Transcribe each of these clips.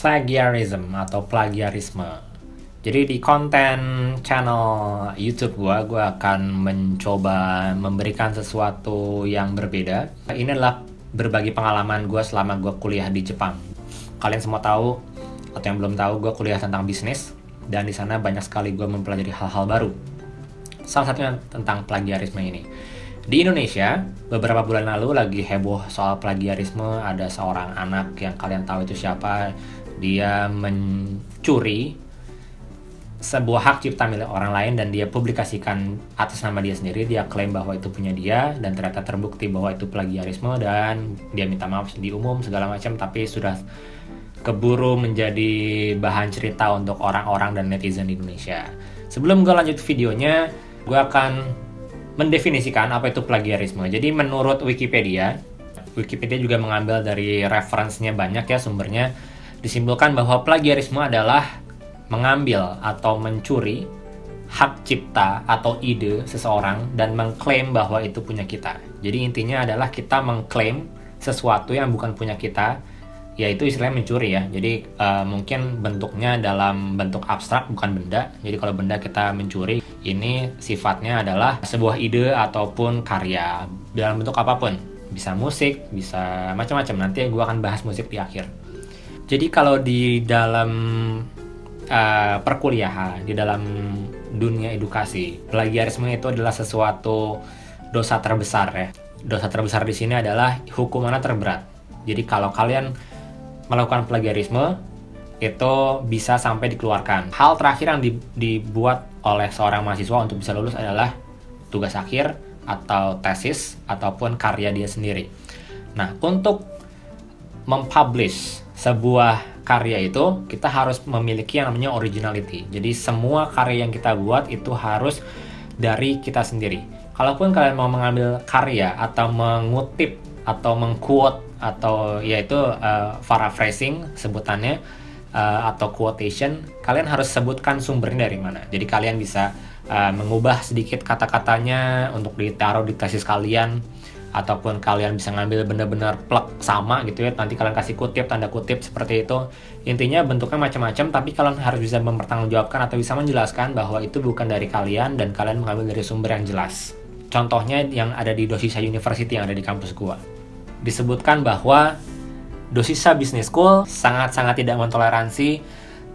plagiarism atau plagiarisme. Jadi di konten channel YouTube gue akan mencoba memberikan sesuatu yang berbeda. Ini adalah berbagi pengalaman gue selama gue kuliah di Jepang. Kalian semua tahu atau yang belum tahu, gue kuliah tentang bisnis dan di sana banyak sekali gue mempelajari hal-hal baru. Salah satunya tentang plagiarisme ini. Di Indonesia, beberapa bulan lalu lagi heboh soal plagiarisme. Ada seorang anak yang kalian tahu itu siapa. Dia mencuri sebuah hak cipta milik orang lain dan dia publikasikan atas nama dia sendiri. Dia klaim bahwa itu punya dia dan ternyata terbukti bahwa itu plagiarisme dan dia minta maaf di umum segala macam, tapi sudah keburu menjadi bahan cerita untuk orang-orang dan netizen di Indonesia. Sebelum gue lanjut videonya, gue akan mendefinisikan apa itu plagiarisme. Jadi menurut Wikipedia juga mengambil dari referensinya banyak ya sumbernya, disimpulkan bahwa plagiarisme adalah mengambil atau mencuri hak cipta atau ide seseorang dan mengklaim bahwa itu punya kita. Jadi intinya adalah kita mengklaim sesuatu yang bukan punya kita, yaitu istilahnya mencuri ya. Jadi mungkin bentuknya dalam bentuk abstrak, bukan benda. Jadi kalau benda kita mencuri, ini sifatnya adalah sebuah ide ataupun karya dalam bentuk apapun. Bisa musik, bisa macam-macam. Nanti gue akan bahas musik di akhir. Jadi kalau di dalam perkuliahan, di dalam dunia edukasi, plagiarisme itu adalah sesuatu dosa terbesar ya. Dosa terbesar di sini adalah hukumannya terberat. Jadi kalau kalian melakukan plagiarisme, itu bisa sampai dikeluarkan. Hal terakhir yang dibuat oleh seorang mahasiswa untuk bisa lulus adalah tugas akhir atau tesis ataupun karya dia sendiri. Nah, untuk mempublish sebuah karya itu, kita harus memiliki yang namanya originality. Jadi semua karya yang kita buat itu harus dari kita sendiri. Kalaupun kalian mau mengambil karya atau mengutip atau mengquote atau yaitu paraphrasing sebutannya atau quotation, kalian harus sebutkan sumbernya dari mana. Jadi kalian bisa mengubah sedikit kata-katanya untuk ditaruh di tesis kalian, ataupun kalian bisa ngambil benar-benar plek sama gitu ya, nanti kalian kasih kutip, tanda kutip seperti itu. Intinya bentuknya macam-macam, tapi kalian harus bisa mempertanggungjawabkan atau bisa menjelaskan bahwa itu bukan dari kalian dan kalian mengambil dari sumber yang jelas. Contohnya yang ada di Doshisha University yang ada di kampus gua. Disebutkan bahwa Doshisha Business School sangat-sangat tidak mentoleransi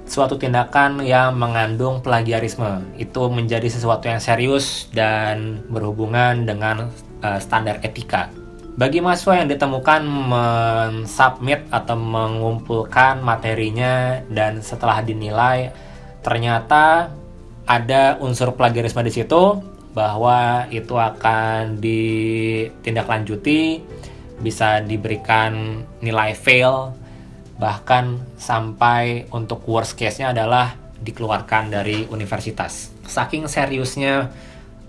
suatu tindakan yang mengandung plagiarisme. Itu menjadi sesuatu yang serius dan berhubungan dengan standar etika. Bagi mahasiswa yang ditemukan mensubmit atau mengumpulkan materinya dan setelah dinilai ternyata ada unsur plagiarisme di situ, bahwa itu akan ditindaklanjuti, bisa diberikan nilai fail, bahkan sampai untuk worst case-nya adalah dikeluarkan dari universitas. Saking seriusnya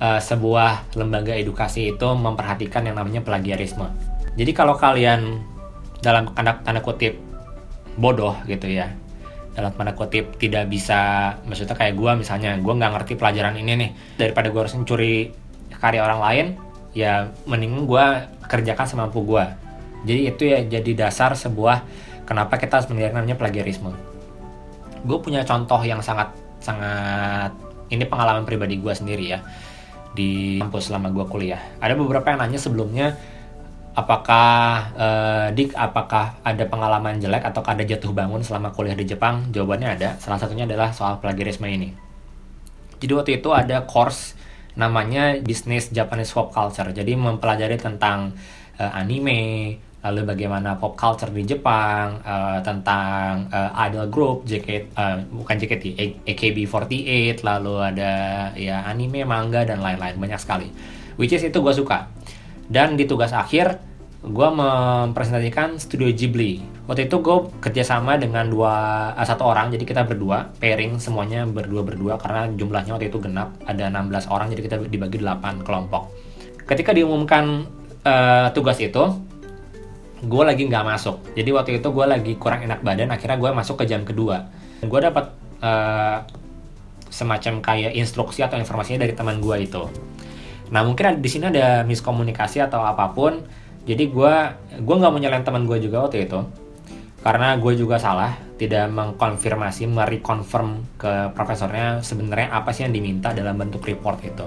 sebuah lembaga edukasi itu memperhatikan yang namanya plagiarisme. Jadi kalau kalian dalam tanda kutip bodoh gitu ya, dalam tanda kutip tidak bisa, maksudnya kayak gue misalnya, gue nggak ngerti pelajaran ini nih, daripada gue harus mencuri karya orang lain, ya mending gue kerjakan semampu gue. Jadi itu ya jadi dasar sebuah kenapa kita harus menilai namanya plagiarisme. Gue punya contoh yang sangat ini pengalaman pribadi gue sendiri ya di kampus selama gue kuliah. Ada beberapa yang nanya sebelumnya, apakah apakah ada pengalaman jelek atau ada jatuh bangun selama kuliah di Jepang? Jawabannya ada. Salah satunya adalah soal plagiarisme ini. Jadi waktu itu ada course namanya Business Japanese Pop Culture. Jadi mempelajari tentang anime, lalu bagaimana pop culture di Jepang, tentang idol group, AKB48, lalu ada ya anime, manga, dan lain-lain, banyak sekali. Which is itu gue suka. Dan di tugas akhir, gue mempresentasikan Studio Ghibli. Waktu itu gue kerjasama dengan satu orang, jadi kita berdua, pairing semuanya berdua karena jumlahnya waktu itu genap, ada 16 orang, jadi kita dibagi 8 kelompok. Ketika diumumkan tugas itu, gue lagi nggak masuk. Jadi waktu itu gue lagi kurang enak badan, akhirnya gue masuk ke jam kedua. Gue dapat semacam kayak instruksi atau informasinya dari teman gue itu. Nah mungkin di sini ada miskomunikasi atau apapun. Jadi gue nggak mau nyalain teman gue juga waktu itu. karena gue juga salah, tidak mengkonfirmasi, mereconfirm ke profesornya sebenarnya apa sih yang diminta dalam bentuk report itu.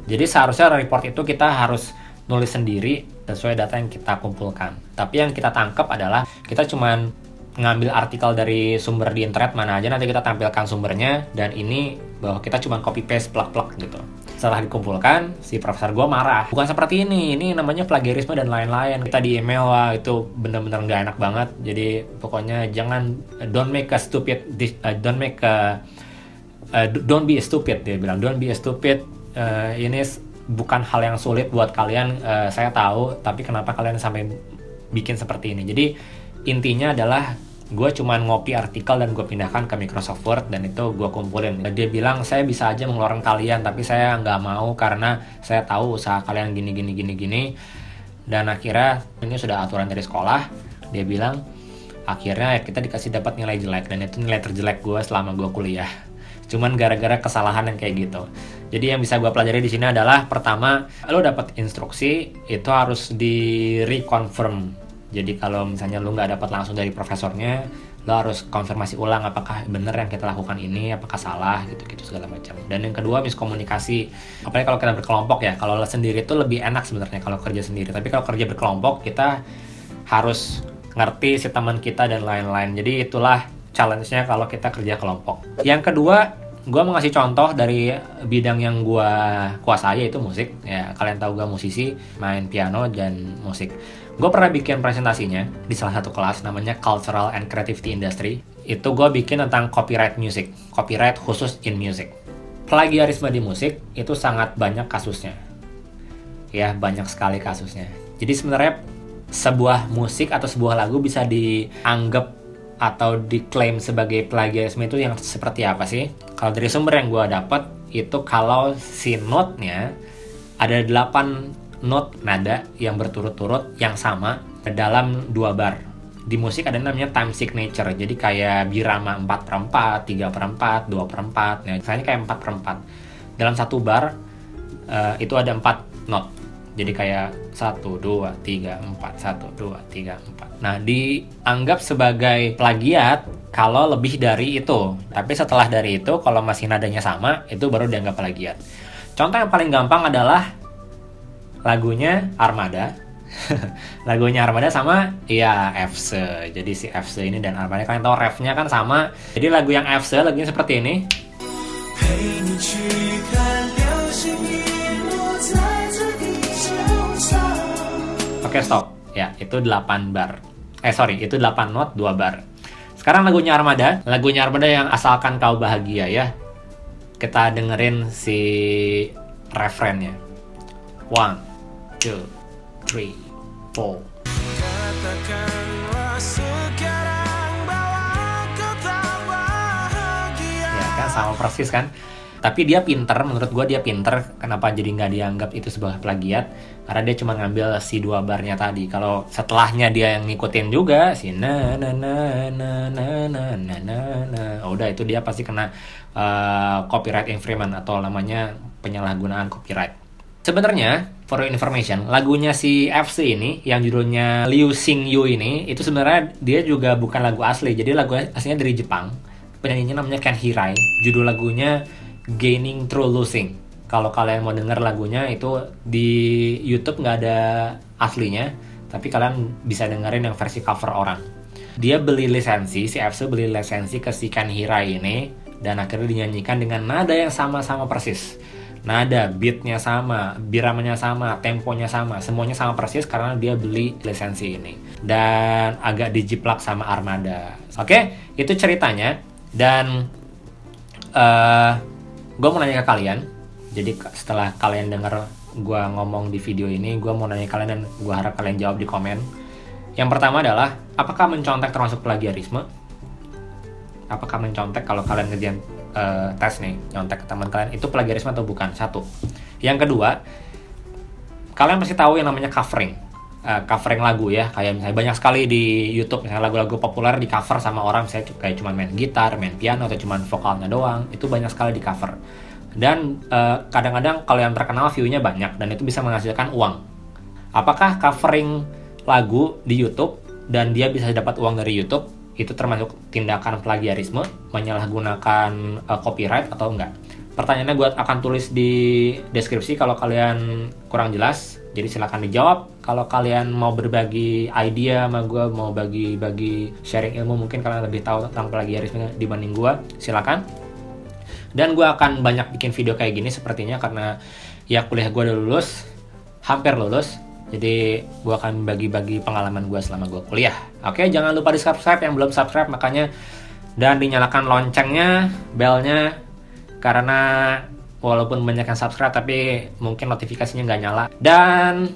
Jadi seharusnya report itu kita harus nulis sendiri sesuai data yang kita kumpulkan. Tapi yang kita tangkap adalah kita cuman ngambil artikel dari sumber di internet mana aja, nanti kita tampilkan sumbernya, dan ini bahwa kita cuma copy paste plug gitu. Setelah dikumpulkan, si profesor gue marah, bukan seperti ini namanya plagiarisme dan lain-lain. Kita di email, wah itu bener-bener gak enak banget. Jadi pokoknya jangan, don't be stupid, dia bilang, don't be stupid. Ini bukan hal yang sulit buat kalian, saya tahu, tapi kenapa kalian sampai bikin seperti ini. Jadi intinya adalah gue cuman ngopi artikel dan gue pindahkan ke Microsoft Word, dan itu gue kumpulin. Dia bilang saya bisa aja mengeluarkan kalian, tapi saya nggak mau karena saya tahu usaha kalian gini. Dan akhirnya ini sudah aturan dari sekolah. Dia bilang akhirnya kita dikasih dapat nilai jelek, dan itu nilai terjelek gue selama gue kuliah. Cuman gara-gara kesalahan yang kayak gitu. Jadi yang bisa gue pelajari di sini adalah, pertama, lo dapat instruksi itu harus di reconfirm. Jadi kalau misalnya lo nggak dapat langsung dari profesornya, lo harus konfirmasi ulang apakah benar yang kita lakukan ini, apakah salah, gitu segala macam. Dan yang kedua, miskomunikasi. Apalagi kalau kita berkelompok ya. Kalau sendiri itu lebih enak sebenarnya kalau kerja sendiri. Tapi kalau kerja berkelompok, kita harus ngerti si teman kita dan lain-lain. Jadi itulah challenge-nya kalau kita kerja kelompok. Yang kedua, gue mau ngasih contoh dari bidang yang gue kuasai, yaitu musik. Ya, kalian tahu gue musisi, main piano dan musik. Gue pernah bikin presentasinya di salah satu kelas, namanya Cultural and Creativity Industry. Itu gue bikin tentang copyright music, copyright khusus in music. Plagiarisme di musik itu sangat banyak kasusnya. Ya, banyak sekali kasusnya. Jadi sebenarnya sebuah musik atau sebuah lagu bisa dianggap atau diklaim sebagai plagiarisme itu yang seperti apa sih? Kalau dari sumber yang gue dapat, itu kalau si note-nya ada 8 note nada yang berturut-turut yang sama dalam 2 bar. Di musik ada namanya time signature, jadi kayak birama 4/4, 3/4, 2/4. Nah, misalnya kayak 4/4. Dalam 1 bar itu ada 4 note. Jadi kayak 1, 2, 3, 4, 1, 2, 3, 4. Nah, dianggap sebagai plagiat kalau lebih dari itu. Tapi setelah dari itu, kalau masih nadanya sama, itu baru dianggap plagiat. Contoh yang paling gampang adalah lagunya Armada. Lagunya Armada sama ya FC. Jadi si FC ini dan Armada, kalian tahu refnya kan sama. Jadi lagu yang FC lagunya seperti ini. Oke, stop. Ya, itu 8 bar. Itu 8 not 2 bar. Sekarang lagunya Armada yang Asalkan Kau Bahagia ya. Kita dengerin si refrennya. 1, 2, 3, 4. Katakanlah sekarang bahwa kau tak bahagia. Ya kan, sama persis kan. Tapi dia pinter, menurut gue dia pinter. Kenapa jadi nggak dianggap itu sebuah plagiat? Karena dia cuma ngambil si 2 barnya tadi. Kalau setelahnya dia yang ngikutin juga si na na na na na na na na na, udah itu dia pasti kena copyright infringement atau namanya penyalahgunaan copyright. Sebenarnya, for your information, lagunya si FC ini yang judulnya Liu Xing Yu ini, itu sebenarnya dia juga bukan lagu asli. Jadi lagu aslinya dari Jepang. Penyanyinya namanya Ken Hirai. Judul lagunya Gaining Through Losing. Kalau kalian mau denger lagunya itu di YouTube nggak ada aslinya, tapi kalian bisa dengerin yang versi cover orang. Dia beli lisensi, si FC beli lisensi ke si Ken Hirai ini, dan akhirnya dinyanyikan dengan nada yang sama-sama persis. Nada, beatnya sama, biramanya sama, temponya sama, semuanya sama persis karena dia beli lisensi ini. Dan agak dijiplak sama Armada. Oke, itu ceritanya. Dan gue mau nanya ke kalian. Jadi setelah kalian denger gue ngomong di video ini, gue mau nanya kalian dan gue harap kalian jawab di komen. Yang pertama adalah, apakah mencontek termasuk plagiarisme? Apakah mencontek kalau kalian ngerjain tes nih, nyontek ke teman kalian, itu plagiarisme atau bukan? 1. Yang kedua, kalian pasti tahu yang namanya covering lagu ya, kayak misalnya banyak sekali di YouTube, misalnya lagu-lagu populer di cover sama orang, misalnya kayak cuma main gitar, main piano, atau cuma vokalnya doang, itu banyak sekali di cover. Dan kadang-kadang kalau yang terkenal view-nya banyak, dan itu bisa menghasilkan uang. Apakah covering lagu di YouTube dan dia bisa dapat uang dari YouTube, itu termasuk tindakan plagiarisme, menyalahgunakan copyright atau enggak? Pertanyaannya gue akan tulis di deskripsi kalau kalian kurang jelas. Jadi silakan dijawab. Kalau kalian mau berbagi idea sama gue, mau bagi sharing ilmu, mungkin kalian lebih tahu tentang plagiarisme dibanding gue, silakan. Dan gue akan banyak bikin video kayak gini sepertinya karena ya kuliah gue udah lulus, hampir lulus. Jadi gue akan bagi-bagi pengalaman gue selama gue kuliah. Oke, jangan lupa di subscribe yang belum subscribe makanya, dan dinyalakan loncengnya, belnya, karena walaupun banyak yang subscribe tapi mungkin notifikasinya nggak nyala. Dan